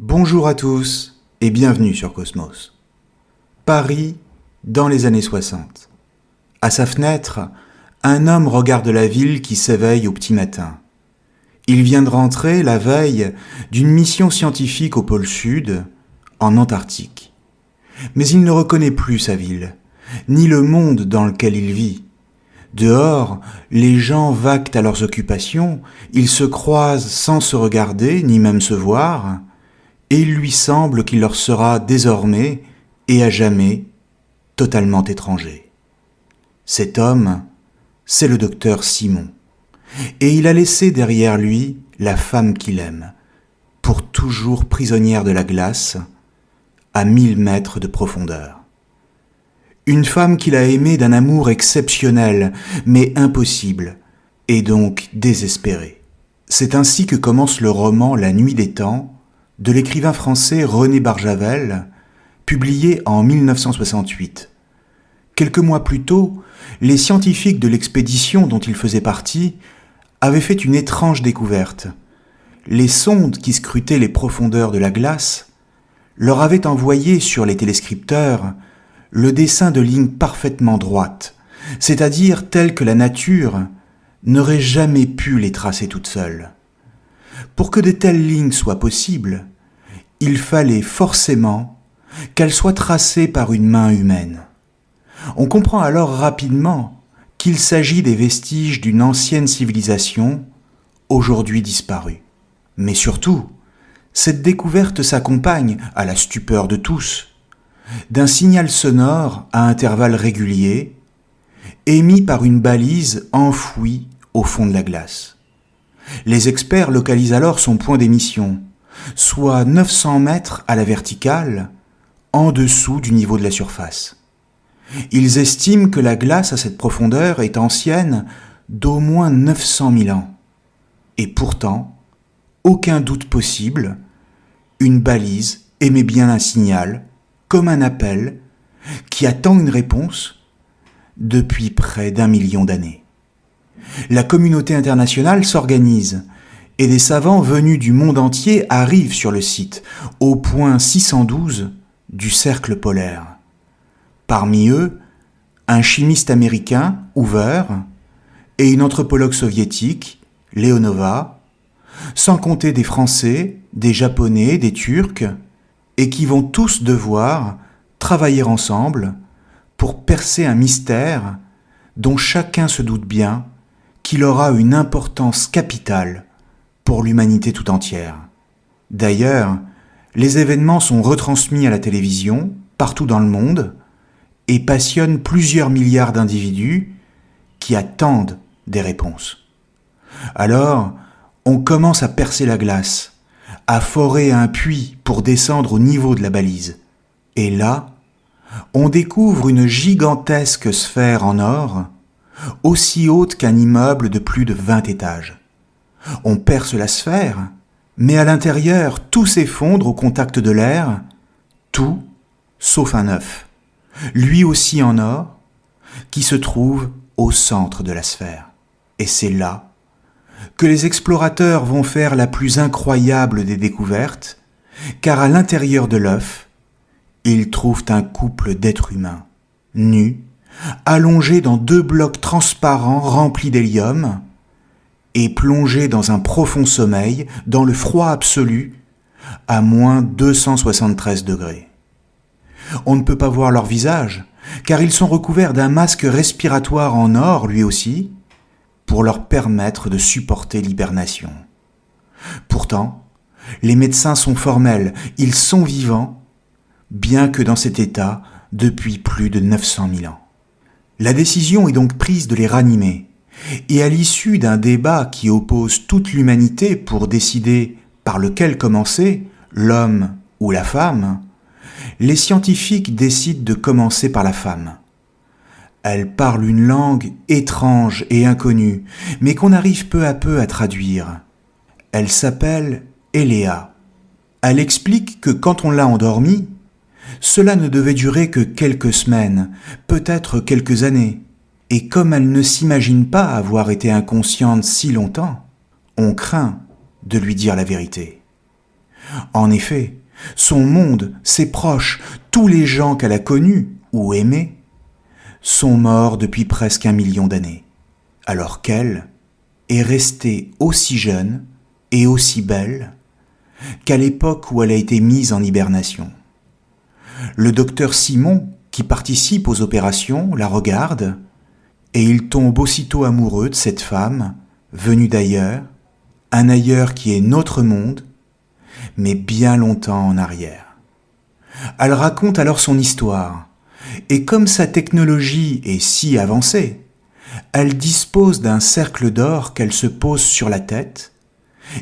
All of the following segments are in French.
Bonjour à tous et bienvenue sur Cosmos. Paris dans les années 60. À sa fenêtre, un homme regarde la ville qui s'éveille au petit matin. Il vient de rentrer la veille d'une mission scientifique au pôle Sud, en Antarctique. Mais il ne reconnaît plus sa ville, ni le monde dans lequel il vit. Dehors, les gens vaquent à leurs occupations, ils se croisent sans se regarder, ni même se voir, et il lui semble qu'il leur sera désormais, et à jamais, totalement étranger. Cet homme, c'est le docteur Simon, et il a laissé derrière lui la femme qu'il aime, pour toujours prisonnière de la glace, à 1000 mètres de profondeur. Une femme qu'il a aimée d'un amour exceptionnel, mais impossible, et donc désespéré. C'est ainsi que commence le roman La Nuit des Temps, de l'écrivain français René Barjavel, publié en 1968. Quelques mois plus tôt, les scientifiques de l'expédition dont il faisait partie avaient fait une étrange découverte. Les sondes qui scrutaient les profondeurs de la glace leur avaient envoyé sur les téléscripteurs le dessin de lignes parfaitement droites, c'est-à-dire telles que la nature n'aurait jamais pu les tracer toute seule. Pour que de telles lignes soient possibles, il fallait forcément qu'elles soient tracées par une main humaine. On comprend alors rapidement qu'il s'agit des vestiges d'une ancienne civilisation, aujourd'hui disparue. Mais surtout, cette découverte s'accompagne, à la stupeur de tous, d'un signal sonore à intervalles réguliers, émis par une balise enfouie au fond de la glace. Les experts localisent alors son point d'émission, soit 900 mètres à la verticale, en dessous du niveau de la surface. Ils estiment que la glace à cette profondeur est ancienne d'au moins 900 000 ans. Et pourtant, aucun doute possible, une balise émet bien un signal, comme un appel, qui attend une réponse depuis près d'1 million d'années. La communauté internationale s'organise et des savants venus du monde entier arrivent sur le site, au point 612 du cercle polaire. Parmi eux, un chimiste américain, Hoover, et une anthropologue soviétique, Leonova, sans compter des Français, des Japonais, des Turcs, et qui vont tous devoir travailler ensemble pour percer un mystère dont chacun se doute bien qu'il aura une importance capitale pour l'humanité tout entière. D'ailleurs, les événements sont retransmis à la télévision, partout dans le monde, et passionnent plusieurs milliards d'individus qui attendent des réponses. Alors, on commence à percer la glace, à forer un puits pour descendre au niveau de la balise. Et là, on découvre une gigantesque sphère en or, aussi haute qu'un immeuble de plus de 20 étages. On perce la sphère, mais à l'intérieur, tout s'effondre au contact de l'air, tout sauf un œuf, lui aussi en or, qui se trouve au centre de la sphère. Et c'est là que les explorateurs vont faire la plus incroyable des découvertes, car à l'intérieur de l'œuf, ils trouvent un couple d'êtres humains, nus, allongés dans 2 blocs transparents remplis d'hélium, et plongés dans un profond sommeil, dans le froid absolu, à moins 273 degrés. On ne peut pas voir leur visage, car ils sont recouverts d'un masque respiratoire en or, lui aussi, pour leur permettre de supporter l'hibernation. Pourtant, les médecins sont formels, ils sont vivants, bien que dans cet état depuis plus de 900 000 ans. La décision est donc prise de les ranimer, et à l'issue d'un débat qui oppose toute l'humanité pour décider par lequel commencer, l'homme ou la femme, les scientifiques décident de commencer par la femme. Elle parle une langue étrange et inconnue, mais qu'on arrive peu à peu à traduire. Elle s'appelle Eléa. Elle explique que quand on l'a endormie, cela ne devait durer que quelques semaines, peut-être quelques années. Et comme elle ne s'imagine pas avoir été inconsciente si longtemps, on craint de lui dire la vérité. En effet, son monde, ses proches, tous les gens qu'elle a connus ou aimés, sont morts depuis presque 1 million d'années, alors qu'elle est restée aussi jeune et aussi belle qu'à l'époque où elle a été mise en hibernation. Le docteur Simon, qui participe aux opérations, la regarde, et il tombe aussitôt amoureux de cette femme, venue d'ailleurs, un ailleurs qui est notre monde, mais bien longtemps en arrière. Elle raconte alors son histoire, et comme sa technologie est si avancée, elle dispose d'un cercle d'or qu'elle se pose sur la tête,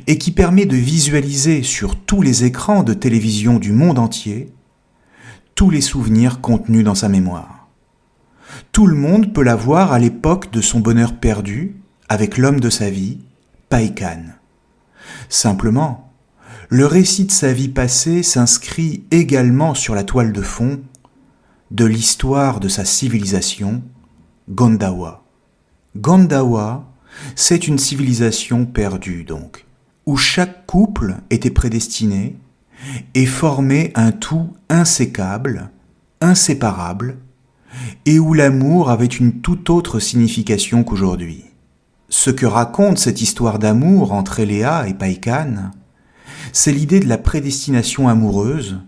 et qui permet de visualiser sur tous les écrans de télévision du monde entier tous les souvenirs contenus dans sa mémoire. Tout le monde peut la voir à l'époque de son bonheur perdu avec l'homme de sa vie, Païkan. Simplement, le récit de sa vie passée s'inscrit également sur la toile de fond de l'histoire de sa civilisation, Gondawa. Gondawa, c'est une civilisation perdue donc, où chaque couple était prédestiné et formait un tout insécable, inséparable, et où l'amour avait une toute autre signification qu'aujourd'hui. Ce que raconte cette histoire d'amour entre Eléa et Païkan, c'est l'idée de la prédestination amoureuse,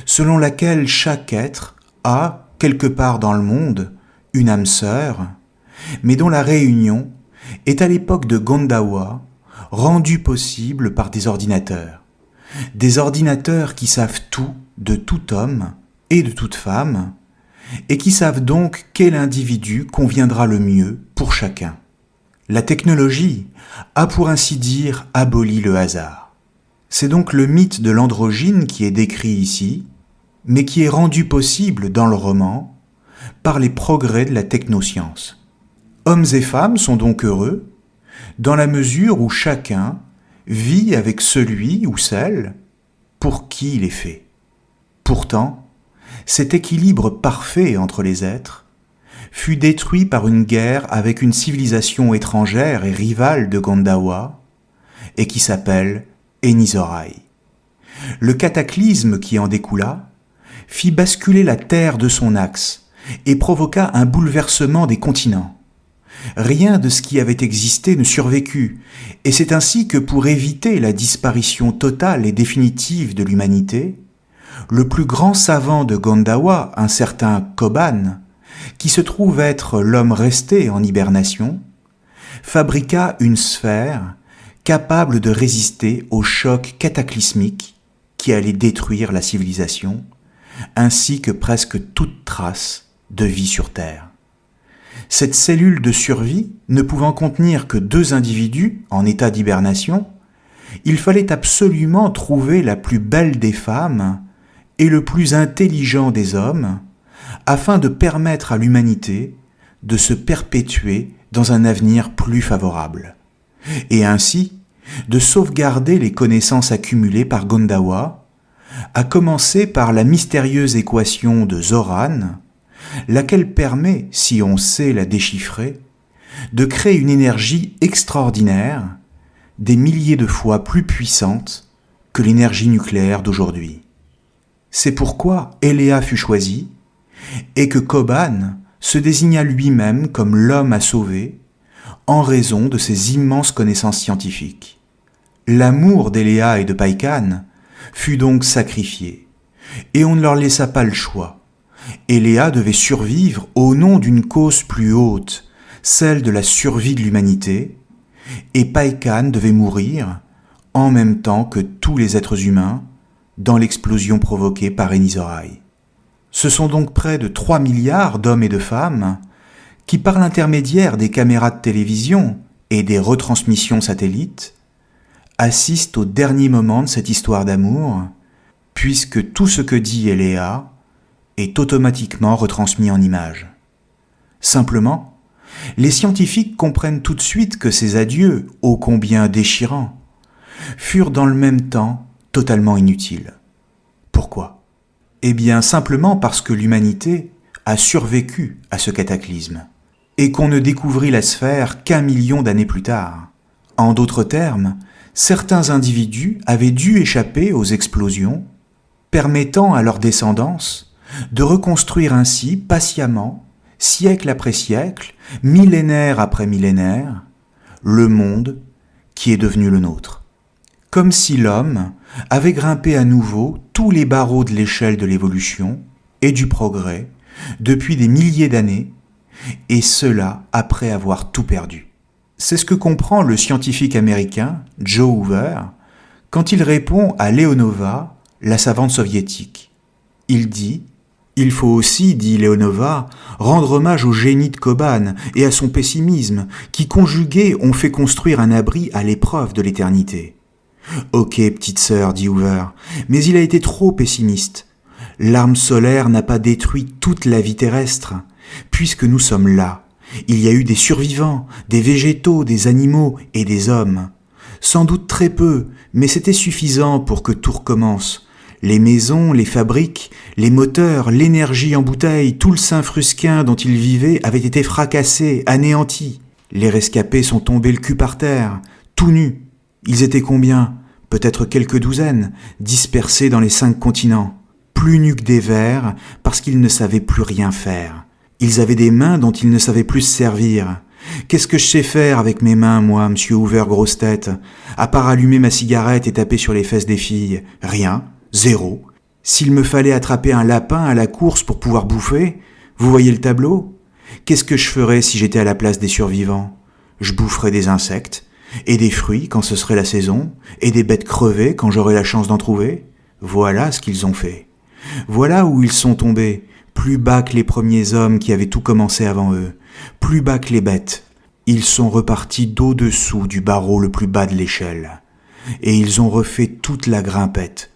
selon laquelle chaque être a, quelque part dans le monde, une âme sœur, mais dont la réunion est à l'époque de Gondawa rendue possible par des ordinateurs qui savent tout de tout homme et de toute femme, et qui savent donc quel individu conviendra le mieux pour chacun. La technologie a pour ainsi dire aboli le hasard. C'est donc le mythe de l'androgyne qui est décrit ici, mais qui est rendu possible dans le roman par les progrès de la technoscience. Hommes et femmes sont donc heureux, dans la mesure où chacun vit avec celui ou celle pour qui il est fait. Pourtant, cet équilibre parfait entre les êtres fut détruit par une guerre avec une civilisation étrangère et rivale de Gondawa, et qui s'appelle Enisorai. Le cataclysme qui en découla fit basculer la Terre de son axe et provoqua un bouleversement des continents. Rien de ce qui avait existé ne survécut, et c'est ainsi que pour éviter la disparition totale et définitive de l'humanité, le plus grand savant de Gondawa, un certain Koban, qui se trouve être l'homme resté en hibernation, fabriqua une sphère capable de résister au choc cataclysmique qui allait détruire la civilisation, ainsi que presque toute trace de vie sur Terre. Cette cellule de survie ne pouvant contenir que 2 individus en état d'hibernation, il fallait absolument trouver la plus belle des femmes et le plus intelligent des hommes afin de permettre à l'humanité de se perpétuer dans un avenir plus favorable, et ainsi de sauvegarder les connaissances accumulées par Gondawa, à commencer par la mystérieuse équation de Zoran, laquelle permet, si on sait la déchiffrer, de créer une énergie extraordinaire, des milliers de fois plus puissante que l'énergie nucléaire d'aujourd'hui. C'est pourquoi Eléa fut choisi, et que Koban se désigna lui-même comme l'homme à sauver, en raison de ses immenses connaissances scientifiques. L'amour d'Eléa et de Païkan fut donc sacrifié, et on ne leur laissa pas le choix. Eléa devait survivre au nom d'une cause plus haute, celle de la survie de l'humanité, et Païkan devait mourir en même temps que tous les êtres humains dans l'explosion provoquée par Enisorai. Ce sont donc près de 3 milliards d'hommes et de femmes qui, par l'intermédiaire des caméras de télévision et des retransmissions satellites, assistent au dernier moment de cette histoire d'amour, puisque tout ce que dit Eléa est automatiquement retransmis en images. Simplement, les scientifiques comprennent tout de suite que ces adieux, ô combien déchirants, furent dans le même temps totalement inutiles. Pourquoi ? Eh bien simplement parce que l'humanité a survécu à ce cataclysme, et qu'on ne découvrit la sphère qu'1 million d'années plus tard, En d'autres termes, certains individus avaient dû échapper aux explosions, permettant à leur descendance de reconstruire ainsi patiemment, siècle après siècle, millénaire après millénaire, le monde qui est devenu le nôtre. Comme si l'homme avait grimpé à nouveau tous les barreaux de l'échelle de l'évolution et du progrès depuis des milliers d'années, et cela après avoir tout perdu. C'est ce que comprend le scientifique américain Joe Hoover quand il répond à Leonova, la savante soviétique. Il dit « Il faut aussi, dit Leonova, rendre hommage au génie de Koban et à son pessimisme qui, conjugués, ont fait construire un abri à l'épreuve de l'éternité. » Ok, petite sœur, dit Hoover, mais il a été trop pessimiste. L'arme solaire n'a pas détruit toute la vie terrestre. Puisque nous sommes là, il y a eu des survivants, des végétaux, des animaux et des hommes. Sans doute très peu, mais c'était suffisant pour que tout recommence. Les maisons, les fabriques, les moteurs, l'énergie en bouteille, tout le Saint-Frusquin dont ils vivaient avait été fracassé, anéanti. Les rescapés sont tombés le cul par terre, tout nus. Ils étaient combien ? Peut-être quelques douzaines, dispersés dans les 5 continents. Plus nus que des vers, parce qu'ils ne savaient plus rien faire. Ils avaient des mains dont ils ne savaient plus se servir. Qu'est-ce que je sais faire avec mes mains, moi, monsieur Hoover grosse tête, à part allumer ma cigarette et taper sur les fesses des filles? Rien, zéro. S'il me fallait attraper un lapin à la course pour pouvoir bouffer, vous voyez le tableau? Qu'est-ce que je ferais si j'étais à la place des survivants? Je boufferais des insectes, et des fruits quand ce serait la saison, et des bêtes crevées quand j'aurais la chance d'en trouver. Voilà ce qu'ils ont fait. Voilà où ils sont tombés, plus bas que les premiers hommes qui avaient tout commencé avant eux, plus bas que les bêtes. Ils sont repartis d'au-dessous du barreau le plus bas de l'échelle. Et ils ont refait toute la grimpette.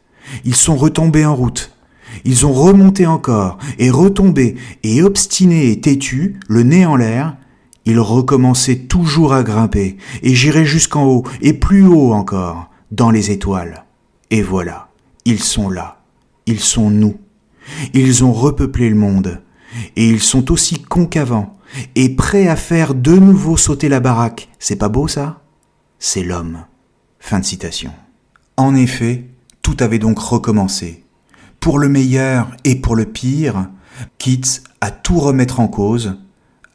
Ils sont retombés en route. Ils ont remonté encore, et retombé, et obstinés et têtus, le nez en l'air, ils recommençaient toujours à grimper, et j'irai jusqu'en haut, et plus haut encore, dans les étoiles. Et voilà, ils sont là. Ils sont nous. Ils ont repeuplé le monde. Et ils sont aussi cons qu'avant, et prêts à faire de nouveau sauter la baraque. C'est pas beau, ça? C'est l'homme. Fin de citation. En effet, tout avait donc recommencé. Pour le meilleur et pour le pire, quitte à tout remettre en cause,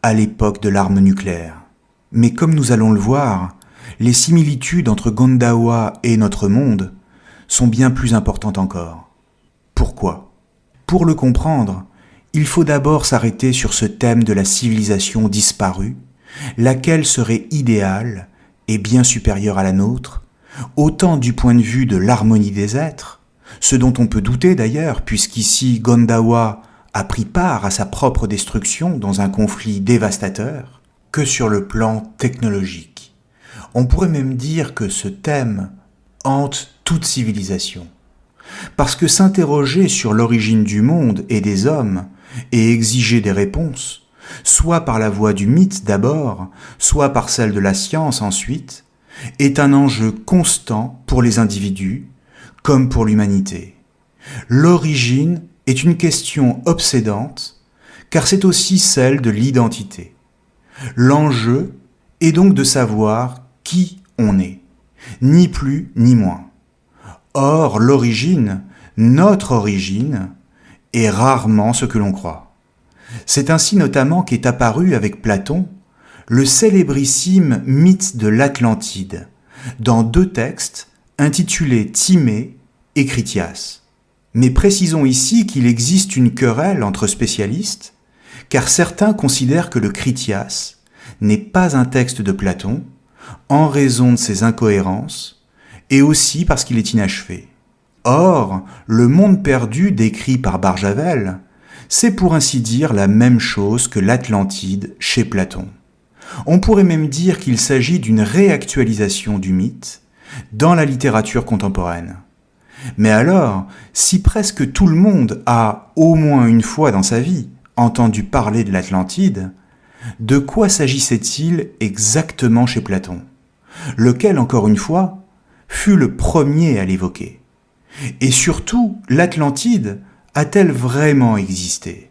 à l'époque de l'arme nucléaire. Mais comme nous allons le voir, les similitudes entre Gondawa et notre monde sont bien plus importantes encore. Pourquoi ? Pour le comprendre, il faut d'abord s'arrêter sur ce thème de la civilisation disparue, laquelle serait idéale et bien supérieure à la nôtre, autant du point de vue de l'harmonie des êtres, ce dont on peut douter d'ailleurs, puisqu'ici Gondawa a pris part à sa propre destruction dans un conflit dévastateur, que sur le plan technologique. On pourrait même dire que ce thème hante toute civilisation. Parce que s'interroger sur l'origine du monde et des hommes et exiger des réponses, soit par la voie du mythe d'abord, soit par celle de la science ensuite, est un enjeu constant pour les individus comme pour l'humanité. L'origine est une question obsédante, car c'est aussi celle de l'identité. L'enjeu est donc de savoir qui on est, ni plus ni moins. Or, l'origine, notre origine, est rarement ce que l'on croit. C'est ainsi notamment qu'est apparu avec Platon le célébrissime mythe de l'Atlantide, dans 2 textes intitulés Timée et Critias. Mais précisons ici qu'il existe une querelle entre spécialistes, car certains considèrent que le Critias n'est pas un texte de Platon, en raison de ses incohérences, et aussi parce qu'il est inachevé. Or, le monde perdu décrit par Barjavel, c'est pour ainsi dire la même chose que l'Atlantide chez Platon. On pourrait même dire qu'il s'agit d'une réactualisation du mythe dans la littérature contemporaine. Mais alors, si presque tout le monde a, au moins une fois dans sa vie, entendu parler de l'Atlantide, de quoi s'agissait-il exactement chez Platon, lequel, encore une fois, fut le premier à l'évoquer? Et surtout, l'Atlantide a-t-elle vraiment existé?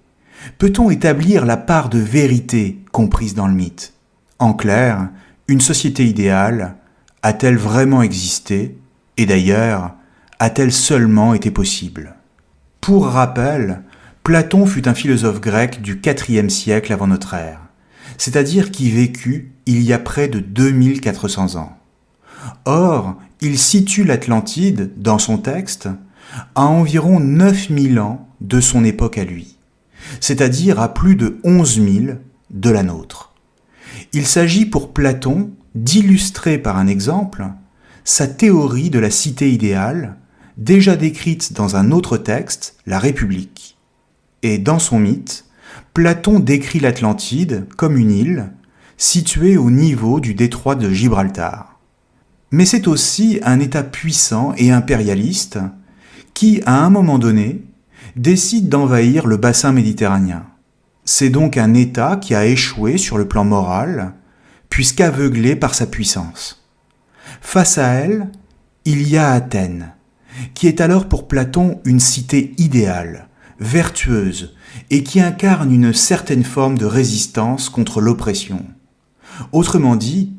Peut-on établir la part de vérité comprise dans le mythe? En clair, une société idéale A-t-elle vraiment existé? Et d'ailleurs, a-t-elle seulement été possible? Pour rappel, Platon fut un philosophe grec du IVe siècle avant notre ère, c'est-à-dire qui vécut il y a près de 2400 ans. Or, il situe l'Atlantide, dans son texte, à environ 9000 ans de son époque à lui, c'est-à-dire à plus de 11 000 de la nôtre. Il s'agit pour Platon d'illustrer par un exemple sa théorie de la cité idéale, déjà décrite dans un autre texte, la République. Et dans son mythe, Platon décrit l'Atlantide comme une île située au niveau du détroit de Gibraltar. Mais c'est aussi un État puissant et impérialiste qui, à un moment donné, décide d'envahir le bassin méditerranéen. C'est donc un État qui a échoué sur le plan moral, puisqu'aveuglé par sa puissance. Face à elle, il y a Athènes, qui est alors pour Platon une cité idéale, vertueuse, et qui incarne une certaine forme de résistance contre l'oppression. Autrement dit,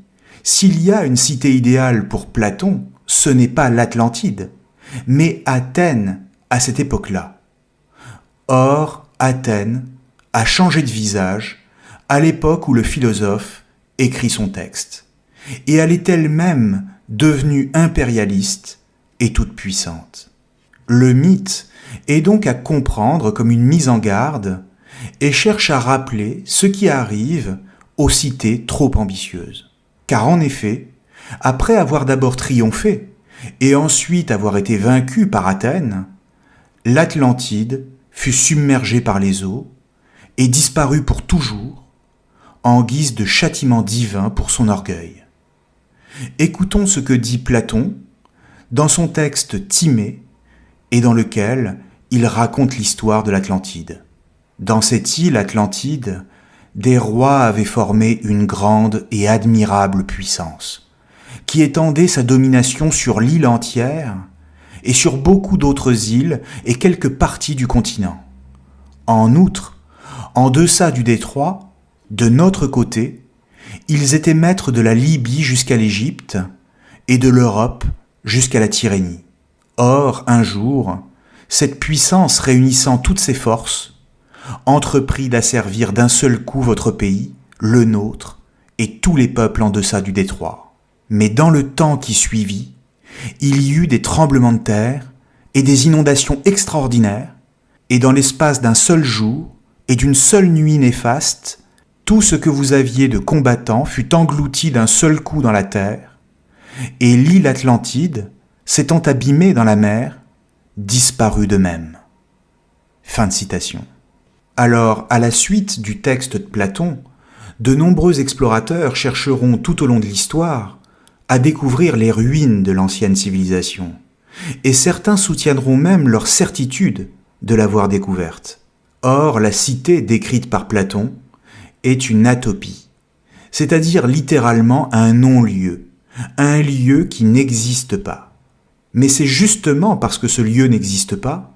s'il y a une cité idéale pour Platon, ce n'est pas l'Atlantide, mais Athènes à cette époque-là. Or, Athènes a changé de visage à l'époque où le philosophe écrit son texte, et elle est elle-même devenue impérialiste et toute puissante. Le mythe est donc à comprendre comme une mise en garde et cherche à rappeler ce qui arrive aux cités trop ambitieuses. Car en effet, après avoir d'abord triomphé et ensuite avoir été vaincu par Athènes, l'Atlantide fut submergée par les eaux et disparut pour toujours en guise de châtiment divin pour son orgueil. Écoutons ce que dit Platon dans son texte Timée et dans lequel il raconte l'histoire de l'Atlantide. Dans cette île Atlantide, des rois avaient formé une grande et admirable puissance, qui étendait sa domination sur l'île entière et sur beaucoup d'autres îles et quelques parties du continent. En outre, en deçà du détroit, de notre côté, ils étaient maîtres de la Libye jusqu'à l'Égypte et de l'Europe jusqu'à la Tyrénie. Or, un jour, cette puissance réunissant toutes ses forces, entreprit d'asservir d'un seul coup votre pays, le nôtre, et tous les peuples en deçà du détroit. Mais dans le temps qui suivit, il y eut des tremblements de terre et des inondations extraordinaires, et dans l'espace d'un seul jour et d'une seule nuit néfaste, tout ce que vous aviez de combattants fut englouti d'un seul coup dans la terre, et l'île Atlantide, s'étant abîmée dans la mer, disparut de même. Fin de citation. Alors, à la suite du texte de Platon, de nombreux explorateurs chercheront tout au long de l'histoire à découvrir les ruines de l'ancienne civilisation, et certains soutiendront même leur certitude de l'avoir découverte. Or, la cité décrite par Platon est une atopie, c'est-à-dire littéralement un non-lieu, un lieu qui n'existe pas. Mais c'est justement parce que ce lieu n'existe pas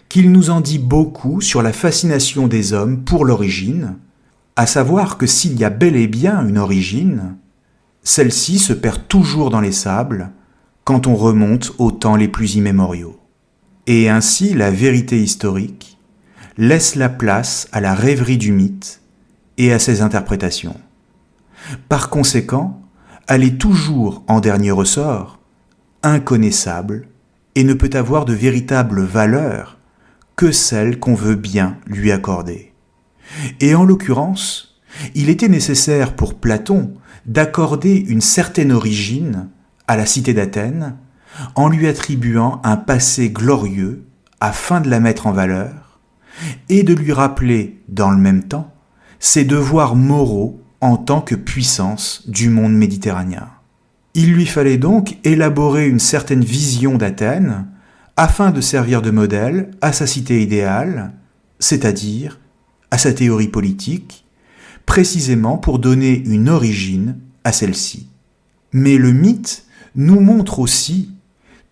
qu'il nous en dit beaucoup sur la fascination des hommes pour l'origine, à savoir que s'il y a bel et bien une origine, celle-ci se perd toujours dans les sables quand on remonte aux temps les plus immémoriaux. Et ainsi la vérité historique laisse la place à la rêverie du mythe et à ses interprétations. Par conséquent, elle est toujours, en dernier ressort, inconnaissable et ne peut avoir de véritable valeur que celle qu'on veut bien lui accorder. Et en l'occurrence, il était nécessaire pour Platon d'accorder une certaine origine à la cité d'Athènes en lui attribuant un passé glorieux afin de la mettre en valeur et de lui rappeler, dans le même temps, ses devoirs moraux en tant que puissance du monde méditerranéen. Il lui fallait donc élaborer une certaine vision d'Athènes afin de servir de modèle à sa cité idéale, c'est-à-dire à sa théorie politique, précisément pour donner une origine à celle-ci. Mais le mythe nous montre aussi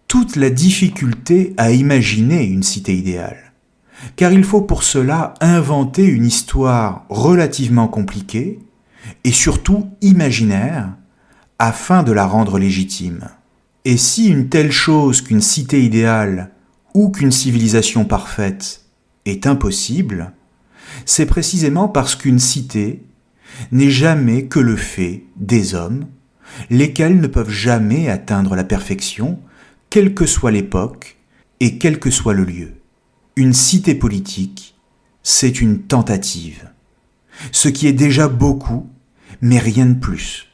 toute la difficulté à imaginer une cité idéale, car il faut pour cela inventer une histoire relativement compliquée et surtout imaginaire, afin de la rendre légitime. Et si une telle chose qu'une cité idéale ou qu'une civilisation parfaite est impossible, c'est précisément parce qu'une cité n'est jamais que le fait des hommes, lesquels ne peuvent jamais atteindre la perfection, quelle que soit l'époque et quel que soit le lieu. Une cité politique, c'est une tentative, ce qui est déjà beaucoup, mais rien de plus.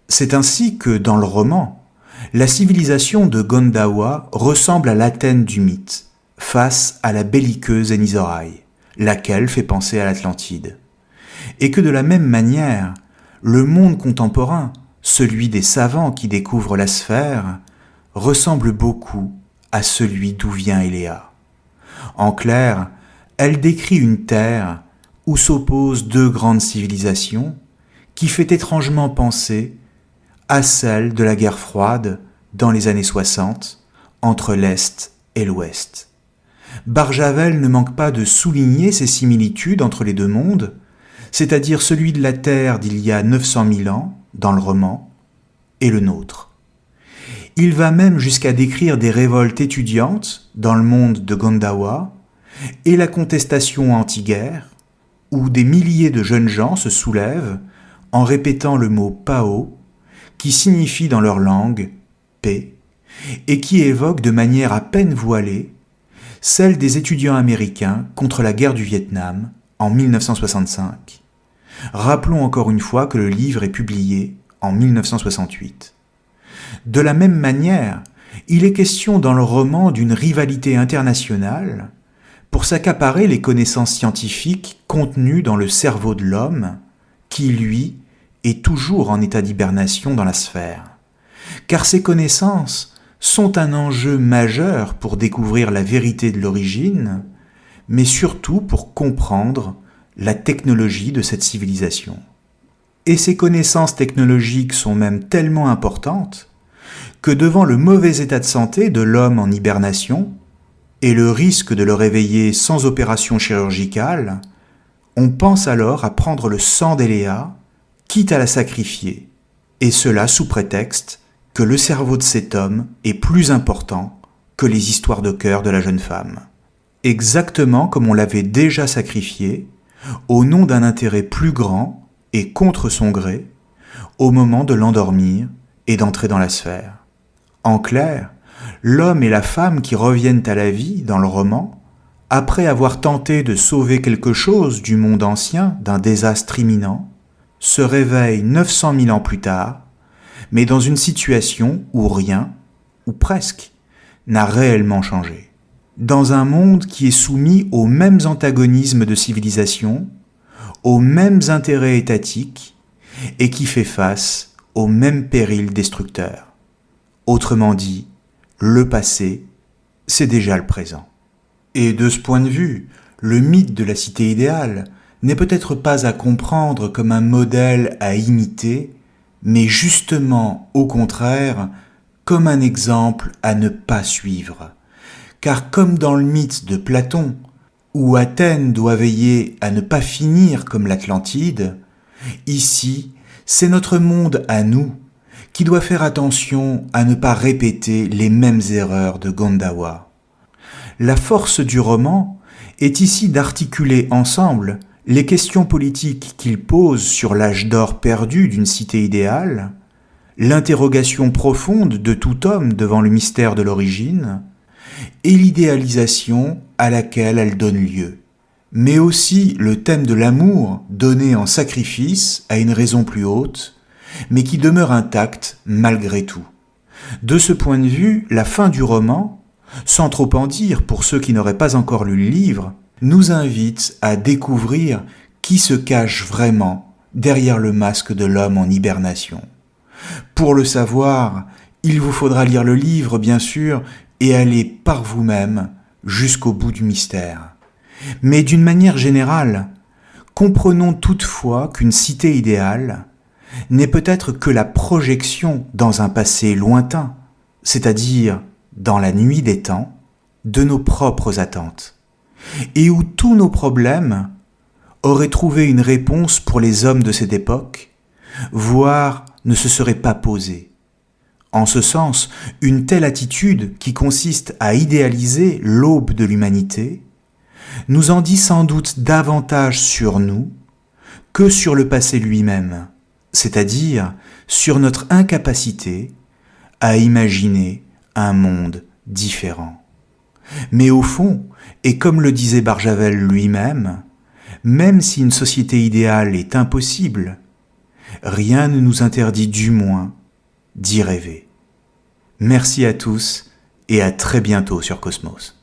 C'est ainsi que, dans le roman, la civilisation de Gondawa ressemble à l'Athènes du mythe, face à la belliqueuse Enisorai, laquelle fait penser à l'Atlantide. Et que de la même manière, le monde contemporain, celui des savants qui découvrent la sphère, ressemble beaucoup à celui d'où vient Eléa. En clair, elle décrit une terre où s'opposent deux grandes civilisations qui fait étrangement penser à celle de la guerre froide dans les années 60 entre l'Est et l'Ouest. Barjavel ne manque pas de souligner ces similitudes entre les deux mondes, c'est-à-dire celui de la Terre d'il y a 900 000 ans, dans le roman, et le nôtre. Il va même jusqu'à décrire des révoltes étudiantes dans le monde de Gondawa et la contestation anti-guerre, où des milliers de jeunes gens se soulèvent en répétant le mot Pao, qui signifie dans leur langue paix, et qui évoque de manière à peine voilée celle des étudiants américains contre la guerre du Vietnam en 1965. Rappelons encore une fois que le livre est publié en 1968. De la même manière, il est question dans le roman d'une rivalité internationale pour s'accaparer les connaissances scientifiques contenues dans le cerveau de l'homme, qui, lui, est toujours en état d'hibernation dans la sphère. Car ces connaissances sont un enjeu majeur pour découvrir la vérité de l'origine, mais surtout pour comprendre la technologie de cette civilisation. Et ces connaissances technologiques sont même tellement importantes que devant le mauvais état de santé de l'homme en hibernation et le risque de le réveiller sans opération chirurgicale, on pense alors à prendre le sang d'Eléa, quitte à la sacrifier, et cela sous prétexte que le cerveau de cet homme est plus important que les histoires de cœur de la jeune femme. Exactement comme on l'avait déjà sacrifié, au nom d'un intérêt plus grand et contre son gré, au moment de l'endormir et d'entrer dans la sphère. En clair, l'homme et la femme qui reviennent à la vie dans le roman, après avoir tenté de sauver quelque chose du monde ancien d'un désastre imminent, se réveillent 900 000 ans plus tard, mais dans une situation où rien, ou presque, n'a réellement changé. Dans un monde qui est soumis aux mêmes antagonismes de civilisation, aux mêmes intérêts étatiques, et qui fait face aux mêmes périls destructeurs. Autrement dit, le passé, c'est déjà le présent. Et de ce point de vue, le mythe de la cité idéale n'est peut-être pas à comprendre comme un modèle à imiter, mais justement, au contraire, comme un exemple à ne pas suivre. Car comme dans le mythe de Platon, où Athènes doit veiller à ne pas finir comme l'Atlantide, ici, c'est notre monde à nous qui doit faire attention à ne pas répéter les mêmes erreurs de Gondawa. La force du roman est ici d'articuler ensemble les questions politiques qu'il pose sur l'âge d'or perdu d'une cité idéale, l'interrogation profonde de tout homme devant le mystère de l'origine, et l'idéalisation à laquelle elle donne lieu, mais aussi le thème de l'amour donné en sacrifice à une raison plus haute, mais qui demeure intact malgré tout. De ce point de vue, la fin du roman, sans trop en dire pour ceux qui n'auraient pas encore lu le livre, nous invite à découvrir qui se cache vraiment derrière le masque de l'homme en hibernation. Pour le savoir, il vous faudra lire le livre, bien sûr, et aller par vous-même jusqu'au bout du mystère. Mais d'une manière générale, comprenons toutefois qu'une cité idéale n'est peut-être que la projection dans un passé lointain, c'est-à-dire dans la nuit des temps, de nos propres attentes, et où tous nos problèmes auraient trouvé une réponse pour les hommes de cette époque, voire ne se serait pas posée. En ce sens, une telle attitude, qui consiste à idéaliser l'aube de l'humanité, nous en dit sans doute davantage sur nous que sur le passé lui-même, c'est-à-dire sur notre incapacité à imaginer un monde différent. Mais au fond, et comme le disait Barjavel lui-même, même si une société idéale est impossible, rien ne nous interdit du moins d'y rêver. Merci à tous et à très bientôt sur Cosmos.